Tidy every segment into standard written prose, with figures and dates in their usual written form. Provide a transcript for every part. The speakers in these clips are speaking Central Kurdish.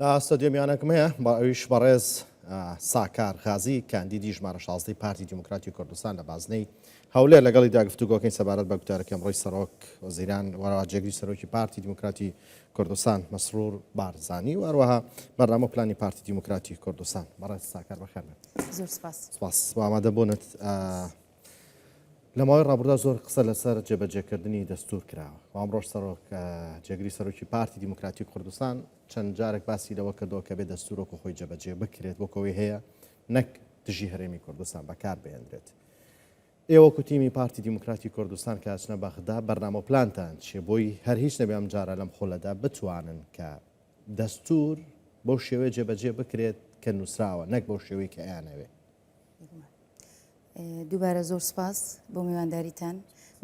لا ستادیۆمیانەکەم هەیە با ئەویش بەڕێز ساکار غازی کاندیدی ژمارە 16 پارتی دیموکراتی کوردستان لە بازنەی هەولێر لەگەڵی داگفتوگۆکەین سەبارەت بە گوتارەکەم ڕۆی سەرۆک وەزیران وەرەوە جێگری سەرۆکی پارتی دیموکراتی کوردستان مەسرور بارزانی و هەروەها بەڕامە پلانی پارتی دیموکراتی کوردستان بەڕێز ساکار بەخێربێت. زۆر سپاس. سپاس ئامادەبوونت. لەماوەی ڕابردوودا زۆر قسە لەسەر جێبەجێکردنی دەستور کراوە و ئەمڕۆژ سەرۆک جێگری سەرۆکی پارتی دیموکراتی کوردستان چەند جارێک باسی لەوە کردەوە کە بێت دەستورۆکە خۆی جێبەجێ بکرێت بۆکەوەی هەیە نەک دژی هەرێمی کوردستان بەکار بێنرێت. ئێوە کوتیمی پارتی دیموکراتی کوردستان کە ئاچنە بەغدا بەرنامە پلانتان چێ بۆی هەر هیچ نەبێ ئەم جارە لەم خۆلەدا بتوانن کە دەستور بۆ شێوەیە جێبەجێ بکرێت کە نووسراوە نەک بۆ شێوەی کە ئەیانەوێ. دووبارە زۆر سپاس بۆ میوانداریتان.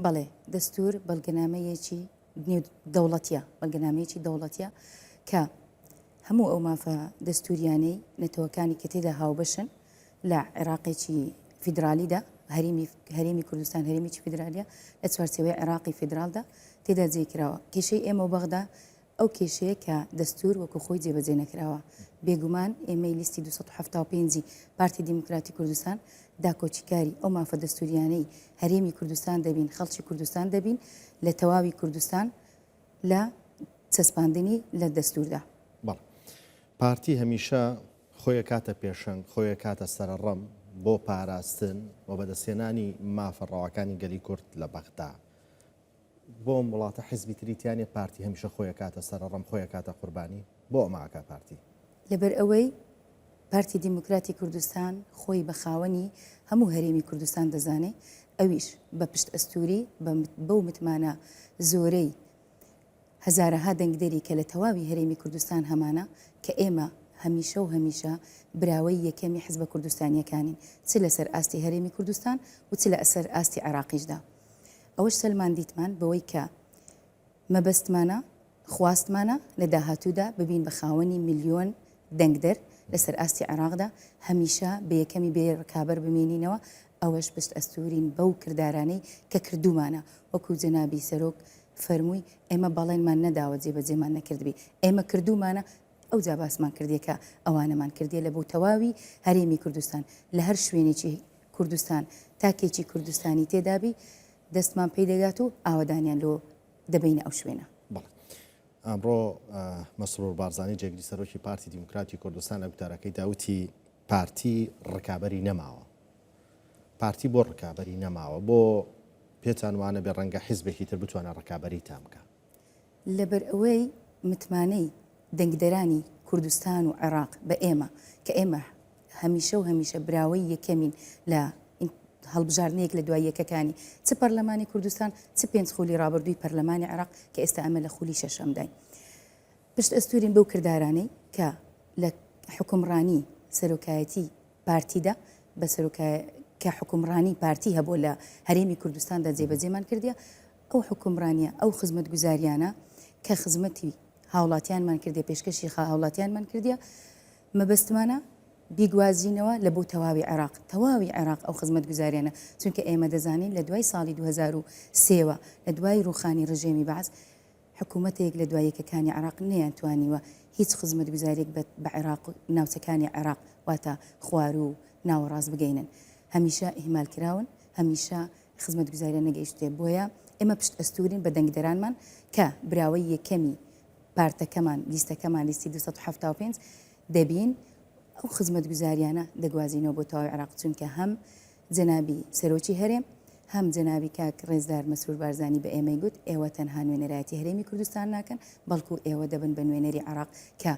بەڵێ دەستور بەڵگەنامەیەکی دەوڵەتیە بەڵگەنامەیەکی دەوڵەتیە کە هەموو ئەو مافە دەستوریانەی نەتەوەکانی کە تێدا هاوبەشن لە عێراقێکی فیدرالیدا هەرێمی کوردستان هەرێمیی فیدرالیە لە چوارچێوەی عێراقی فیدرالدا تێدا جێکراوە. کێشەی ئێمە بەغدا ئەو کێشەیە کە دەستور وەکو خۆی جێبەجێ نەکراوە. بێگومان ئێمەی لیستی 275 پارتی دیموکراتی کوردستان داکۆچیکاری ئەو مافە دەستوریانەی هەرێمی کوردستان دەبین خەڵکی کوردستان دەبین لە تەواوی کوردستان لە چەسپاندنی لە دەستوردا. بەڵ پارتی هەمیشە خۆیە کاتە پێشنگ خۆیە کاتە سەرڕەم بۆ پاراستن و بەدەستێنانی مافە ڕەواکانی گەلی کورد لە بەغدا. بۆ وڵاتە حیزبی تریتیانێ پارتی هەمیشە خۆیە کاتە سەرڕەم خۆیە کاتە قوربانی بۆ ئەماکە پارتی لەبەر ئەوەی پارتی دیموکراتی کوردستان خۆی بە خاوەنی هەموو هەرێمی کوردستان دەزانێ ئەویش بە پشت ئەستوری بەو متمانە زۆرەی هەزارەها دەنگدەری کە لە تەواوی هەرێمی کوردستان هەمانە کە ئێمە هەمیشە و هەمیشە براوەی یەکەمی حیزبە کوردستانیەکانین چ لەسەر ئاستی هەرێمی کوردستان و چ لە ئەسەر ئاستی عێراقیشدا. ئەوەش سەلمان دیتمان بەوەی کە مەبەستمانە خواستمانە لە داهاتوودا ببین بە خاوەنی میلیۆن دەنگدەر لەسەر ئاستی عێراقدا هەمیشە بە یەکەمی بێ ڕکابەر بمێنینەوە. ئەوەش پشت ئەستورین بەو کردارانەی کە کردومانە وەکو جەنابی سەرۆک فەرمووی ئێمە بەڵێنمان نەداوە جێبەجێمان نەکردبی ئێمە کردومانە ئەو جا باسمان کردێکە ئەوانەمان کردێ لە بۆ تەواوی هەرێمی کوردستان لە هەر شوێنێکی کوردستان تاکێکی کوردستانی تێدابی دەستمان پێی دەگات و ئاوادانیان لۆ دەبینە ئەو شوێنە. ئەمڕۆ مەسرور بارزانی جێگری سەرۆکی پارتی دیموکراتی کوردستان لە گوتارەکەی داوتی پارتی ڕکابەری نەماوە. پارتی بۆ ڕکابەری نەماوە بۆ پێتان وانە بێ ڕەنگە حیزبێکی تر بتوانە ڕکابەری تام بکە. لەبەر ئەوەی متمانەی دەنگدەرانی کوردستان و عێراق بە ئێمە کە ئێمە هەمیشە و هەمیشە براوەی یەکەمین لە هەڵبژاردنەیەک لە دوای یەکەکانی چ پەرلەمانی کوردستان چ پێنج خولی ڕابردووی پەرلەمانی عێراق کە ئێستا ئەمە لە خولی شەشەمداین. پشت ئەستورین بەو کردارانەی کە لە حکومڕانی سەرۆکایەتی پارتیدا بە کە حکومڕانی پارتی هەبوو لە هەرێمی کوردستاندا جێبەجێمان کردیە ئەو حکومڕانیە ئەو خزمەت گوزاریانە کە خزمەتی هاوڵاتیانمان کردێ پێشکەشی هاوڵاتیانمان کردیە مەبەستمانە بیگوازینەوە لە بۆ تەواوی عێراق ئەو خزمەت گوزاریانە چونکە ئێمە دەزانین لە دوای ساڵی 2003 لە دوای ڕوخانی ڕژێمی باز حکوومەتێک لە دوای یەکەکانی عێراق نەیانتوانیوە هیچ خزمەت گوزارێک بە عێراق ناوچەکانی عێراق واتە خوار و ناوەڕاست بگەینن. هەمیشە ئیهمال کراون هەمیشە خزمەت گوزاریان نەگەیشتێ بۆیە ئێمە پشت ئەستورین بە دەنگدەرانمان کە براوەی یەکەمی پارتەکەمان لیستەکەمان لیستی 275 دەبین ئەو خزمەت گوزاریانە دەگوازینەوە بۆ تەواوی عێراق چونکە هەم جەنابی سەرۆکی هەرێم هەم جەنابی کاک ڕێزدار مەسرور بارزانی بە ئێمەی گوت ئێوە تەنها نوێنەرایەتی هەرێمی کوردستان ناکەن بەڵکو ئێوە دەبن بە نوێنەری عێراق کە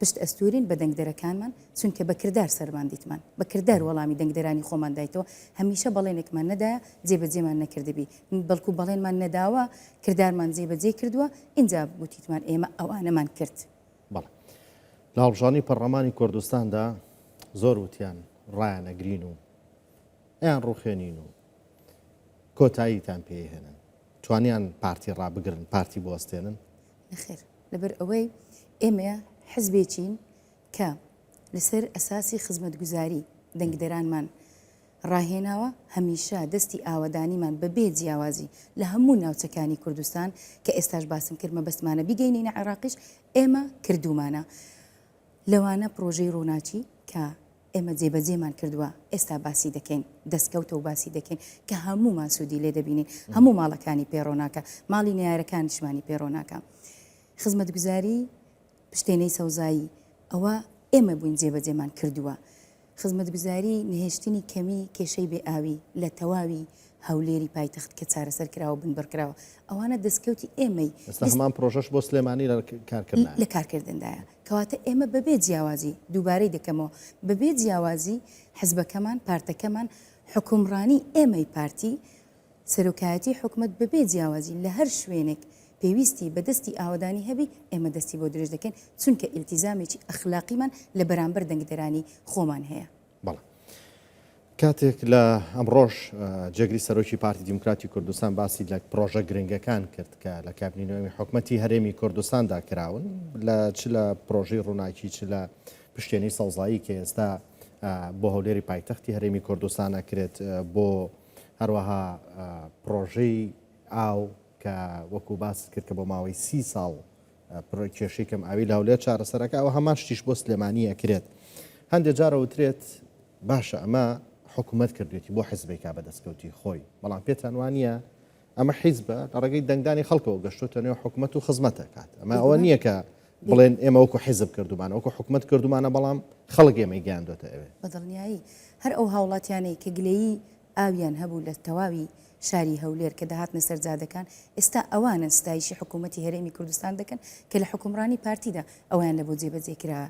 پشت ئەستورین بە دەنگدەرەکانمان چونکە بە کردار سەرمان دیتمان بە کردار وەڵامی دەنگدەرانی خۆمان دایتەوە هەمیشە بەڵێنێکمان نەدایە جێبەجێمان نەکردبی بەڵکو بەڵێنمان نەداوە کردارمان جێبەجێ کردووە اینجا گوتیتمان ئێمە ئەوانەمان کرد. لە هەڵبژانی پەرلەمانی کوردستاندا زۆر وتیان ڕایانەگرین و ئەیان ڕوخێنین و کۆتاییتان پێهێنن توانیان پارتی ڕابگرن پارتی بوەستێنن نەخێر لەبەر ئەوەی ئێمە حزبێکین کە لەسەر ئەساسی خزمەت گوزاری دەنگدەرانمان ڕاهێناوە هەمیشە دەستی ئاوادانیمان بەبێ جیاوازی لە هەموو ناوچەکانی کوردستان کە ئێستاش باسم کرد مەبەستمانە بیگەینینە عێراقیش ئێمە کردومانە لەوانە پرۆژەی ڕووناچی کە ئێمە جێبەجێمان کردووە ئێستا باسی دەکەین دەستکەوتە و باسی دەکەین کە هەمومان سوودی لێ دەبینین هەموو ماڵەکانی پێڕۆناکە ماڵی نارەکان نیشمانی پێڕۆناکە خزمەتگوزاری پشتێنەی سەوزایی ئەوە ئێمە بووین جێبەجێمان کردووە خزمەتگوزاری نهێشتنی کەمی کێشەی بێ ئاوی لە تەواوی هەولێری پایتەخت کە چارەسەر کراوە بنبڕکراوە ئەوانە دەستکەوتی ئێمەی هەمان پرۆژەش بۆ سلێمانی لە کارکردندایە کەواتە ئێمە بەبێ جیاوازی دووبارەی دەکەمەوە بەبێ جیاوازی حزبەکەمان پارتەکەمان حکومڕانی ئێمەی پارتی سەرۆکایەتی حکومت بەبێ جیاوازی لە هەر شوێنێک پێویستی بەدەستی ئاوادانی هەبی ئێمە دەستی بۆ درێژ دەکەین چونکە ئیلتیزامێکی ئەخلاقیمان لە بەرامبەر دەنگدەرانی خۆمان هەیە. بەڵێ کاتێک لە ئەمڕۆژ جێگری سەرۆکی پارتی دیموکراتی کوردستان باسی لە پرۆژە گرنگەکان کرد کە لە کابینەوەی حکوومەتی هەرێمی کوردستاندا کراون لە چ لە پرۆژەی ڕووناکی چ لە پشتێنەی سەوزایی کە ئێستا بۆ هەولێری پایتەختی هەرێمی کوردستان ئەکرێت بۆ هەروەها پرۆژەی ئاو کە وەکو باس کرد کە بۆ ماوەی 30 ساڵ کێشەی کەم ئاوی لە هەولێر چارەسەرەکە ئەوە هەمان شتیش بۆ سلێمانی ئەکرێت هەندێک جارە وترێت باشە ئەمە حکوومەت کردوێتی بۆ حیزبێکا بەدەستکەوتی خۆی بەڵام پێتان وانە ئەمە حیزبە لە ڕێگەی دەنگدانی خەڵکەوە گەشتۆتە نێو حکوومەت و خزمەتە کات ئەمە ئەوە نییە کە بڵێن ئێمە وەکو حیزب کردومانە وەکو حکوومەت کردومانە بەڵام خەڵک ئێمەی گیاندۆتە ئەوێ بەدڵنیایی هەر ئەو هاوڵاتیانەی کە گلەیی ئاویان هەبوو لە تەواوی شاری هەولێر کە داهاتنە سەرجادەکان ئێستا ئەوانە ستایشی حکوومەتی هەرێمی کوردستان دەکەن کە لە حکومڕانی پارتیدا ئەویان لە بۆ جێبەجێکرا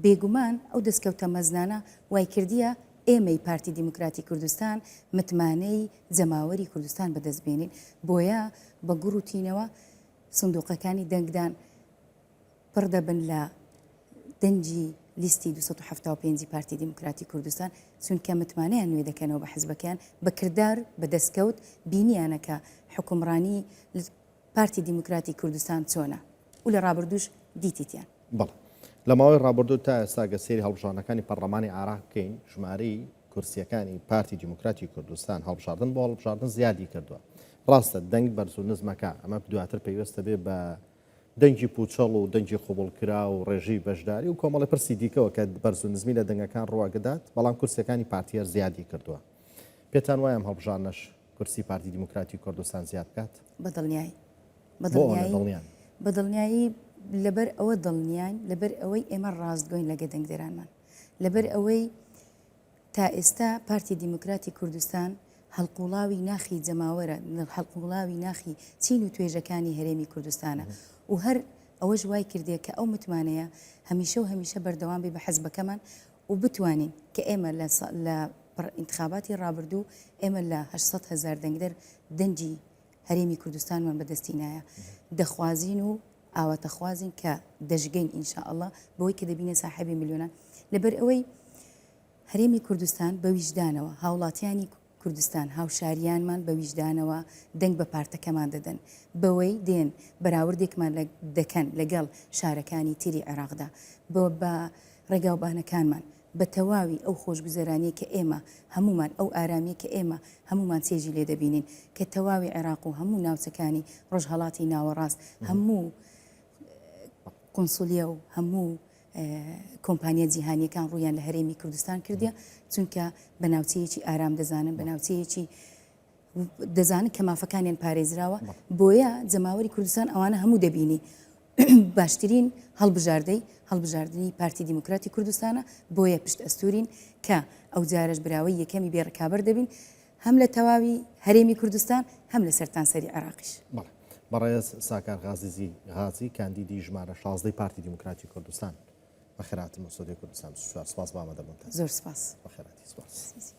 بێگومان ئەو دەستکەوتە مەزنانە وای کردیە ئێمەی پارتی دیموکراتی کوردستان متمانەی جەماوەری کوردستان بەدەستبێنین بۆیە بە گوڕ و تینەوە سندوقەکانی دەنگدان پڕ دەبن لە دەنجی لیستی 275 پارتی دیموکراتی کوردستان چونکە متمانەیان نوێ دەکەنەوە بە حزبەکان بە کردار بە دەستکەوت بینیانەکە حکومڕانی پارتی دیموکراتی کوردستان چۆنە و لە ڕابردوش دیتیان بەڵ لە ماوەی ڕابردوو تا ئێستا گەسێری هەڵبژاردنەکانی پەرلەمانی عراق بکەین ژمارەی کورسیەکانی پارتی دیموکراتی کوردستان هەڵبژاردن بۆ هەڵبژاردن زیادی کردووە ڕاستە دەنگ بەرز و نزمەکە ئەمە دواتر پێویستە بێ بە دەنگی پوچەڵ و دەنگی قوبڵکرا و ڕێژی بەشداری و کۆمەڵی پرسی دیکەوە کە بەرز و نزمی لە دەنگەکان ڕواگەدات بەڵام کورسەکانی پارتیەر زیادی کردووە پێتان وایە هەڵبژاردنەش کورسی پارتی دیموکراتی کوردستان زیاد بکات بەدڵنیایی لەبەر ئەوە دڵنیان لەبەر ئەوەی ئێمە ڕاستگۆین لەگە دەنگدەرانمان لەبەر ئەوەی تا ئێستا پارتی دیموکراتی کوردستان هەڵقوڵاوی ناخی جەماوەرە هەڵقوڵاوی ناخی چین و توێژەکانی هەرێمی کوردستانە و هەر ئەوەش وای کردێ کە ئەو متمانەیە هەمیشە و هەمیشە بەردەوام بێ بە حەزبەکەمان و بتوانین کە ئێمە لە انتخاباتی ڕابردوو ئێمە لە 800,000 دەنگدەر دەنجی هەرێمی کوردستانمان بەدەستینایە دەخوازین و ئاواتەخوازین کە دەژگەین ئینشاءالله بەوەی کە دەبینە ساحەبی میلیۆنان لەبەر ئەوەی هەرێمی کوردستان بە ویژدانەوە هاوڵاتیانی کوردستان هاوشاریانمان بە ویژدانەوە دەنگ بە پارتەکەمان دەدەن بەوەی دێن بەراوردێکمان دەکەن لەگەڵ شارەکانی تری عێراقدا بە ڕێگاوبانەکانمان بە تەواوی ئەو خۆشگوزەرانی کە ئێمە هەمومان ئەو ئارامیە کە ئێمە هەمومان چێژی لێ دەبینین کە تەواوی عێراق و هەموو ناوچەکانی ڕۆژهەڵاتی ناوەڕاست هەموو قونسولیە و هەموو کۆمپانیا جیهانیەکان ڕویان لە هەرێمی کوردستان کردیە چونکە بە ناوچەیەکی ئارام دەزانن بە ناوچەیەکی دەزانن کە مافەکانیان پارێزراوە بۆیە جەماوەری کوردستان ئەوانە هەموو دەبینی باشترین هەڵبژاردننی پارتی دیموکراتی کوردستانە بۆیە پشت ئەستورین کە ئەو جارەش براوەی یەکەمی بێڕکابەر دەبین هەم لە تەواوی هەرێمی کوردستان هەم لە سەرتانسەری عێراقیش. بەڕێز ساکار غازی کاندیدی ژمارە 16 پارتی دیموکراتی کوردستان بەخێراتم و سۆدی کوردستان سپاس بامەدەبوون زۆر سپاس بەخێراتی سپاس.